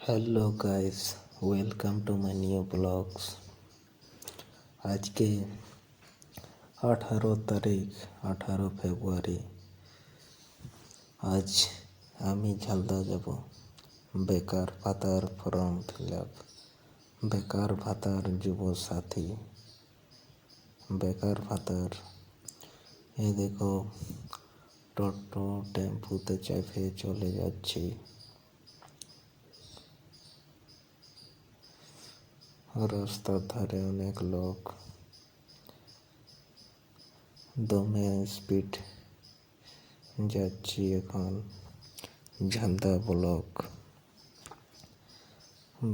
Hello guys, welcome to my new blogs. আজকে 18 তারিখ, 18 ফেব্রুয়ারি। আজ আমি ঝালদা যাব বেকার ভাতার ফর্ম ফিল আপ, বেকার ভাতার যুব সাথী, বেকার ভাতার। এই দেখো টোটো টেম্পুতে চেপে চলে যাচ্ছি। রাস্তার ধারে অনেক লোক, দমে স্পিড যাচ্ছি এখন ঝালদা ব্লক।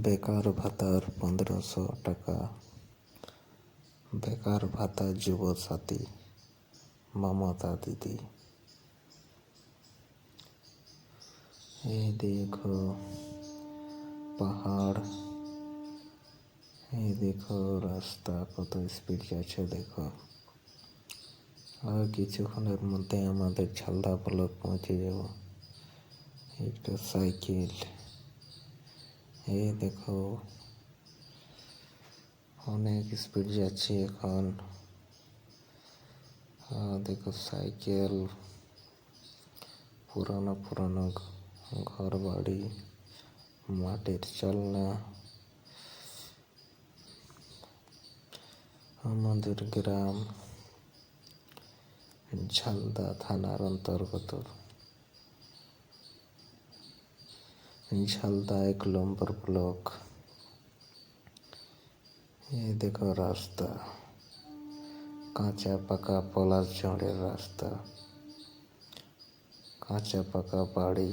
বেকার ভাতার 1500 টাকা, বেকার ভাতা যুব সাথী মমতা দিদি। এই দেখো পাহাড়, এই দেখো রাস্তা কত স্পিড যাচ্ছে দেখো। আর কিছুক্ষণের মধ্যে আমাদের ঝালদা ব্লক পৌঁছে যাব। একটা সাইকেল, এই দেখো অনেক স্পিড যাচ্ছে এখন। দেখো সাইকেল, পুরানো পুরানো ঘর বাড়ি, মাটির চালনা। আমাদের গ্রাম ঝালদা থানার অন্তর্গত, ঝালদা 1 নম্বর ব্লক। এই দেখো রাস্তা, কাঁচা পাকা পলাশ ঝড়ের রাস্তা, কাঁচা পাকা বাড়ি।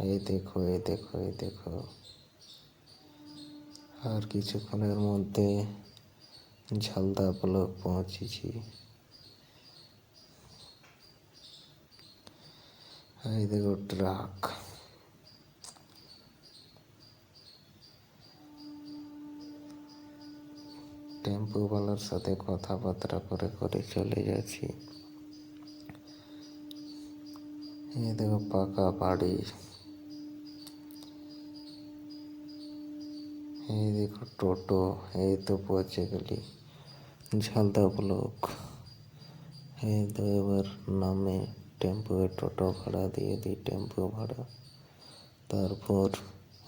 এই দেখো এই দেখো এই দেখো। আর কিছুক্ষণের মধ্যে ঝালদা ব্লক পৌঁছেছি। এই দেখো ট্রাক, টেম্পুওয়ালার সাথে কথাবার্তা করে করে চলে যাচ্ছি। এই দেখো পাকা বাড়ি, এই দেখো টোটো। এই তো পৌঁছে গেলি ঝালদা ব্লক। এই তো এবার নামে টেম্পো, টোটো ভাড়া দিয়ে দিই, টেম্পো ভাড়া। তারপর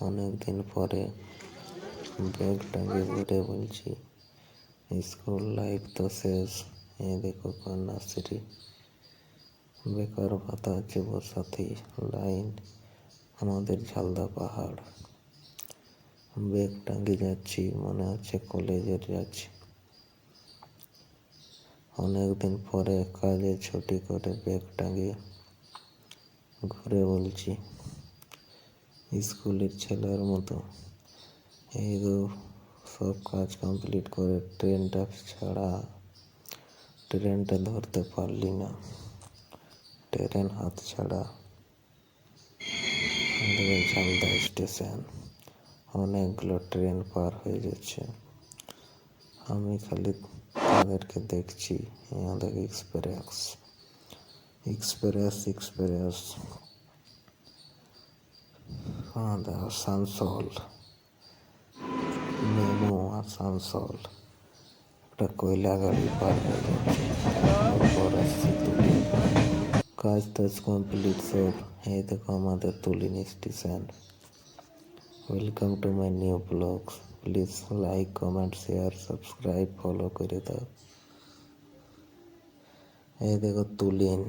অনেকদিন পরে ব্যাগটাকে ঘুরে বলছি স্কুল লাইফ তো শেষ। এই দেখো কন্যাশ্রী, বেকার ভাতা যুব সাথী লাইন, আমাদের ঝালদা পাহাড়। ব্যাগ টাঙ্গে যাচ্ছি, মনে হচ্ছে কলেজের যাচ্ছি। অনেকদিন পরে কাজে ছুটি করে ব্যাগ টাঙ্গে ঘুরে বলছি স্কুলের ছেলের মতো। এই সব কাজ কমপ্লিট করে ট্রেনটা ধরতে পারলি না, ট্রেন হাত ছাড়া। ঝালদা স্টেশন, অনেকগুলো ট্রেন পার হয়ে যাচ্ছে। আমি খালি তাদেরকে দেখছি, আমাদের এক্সপ্রেস এক্সপ্রেস এক্সপ্রেস। আমাদের আসানসোল, মেমো আসানসোল। একটা কয়লা গাড়ি পার হয়ে যাচ্ছে। কাজ টাজ কমপ্লিট সব। এই দেখো আমাদের Tulin station. Welcome to my new blogs. Please like, comment, share, subscribe, follow করে দাও। এই দেখো তুলিন।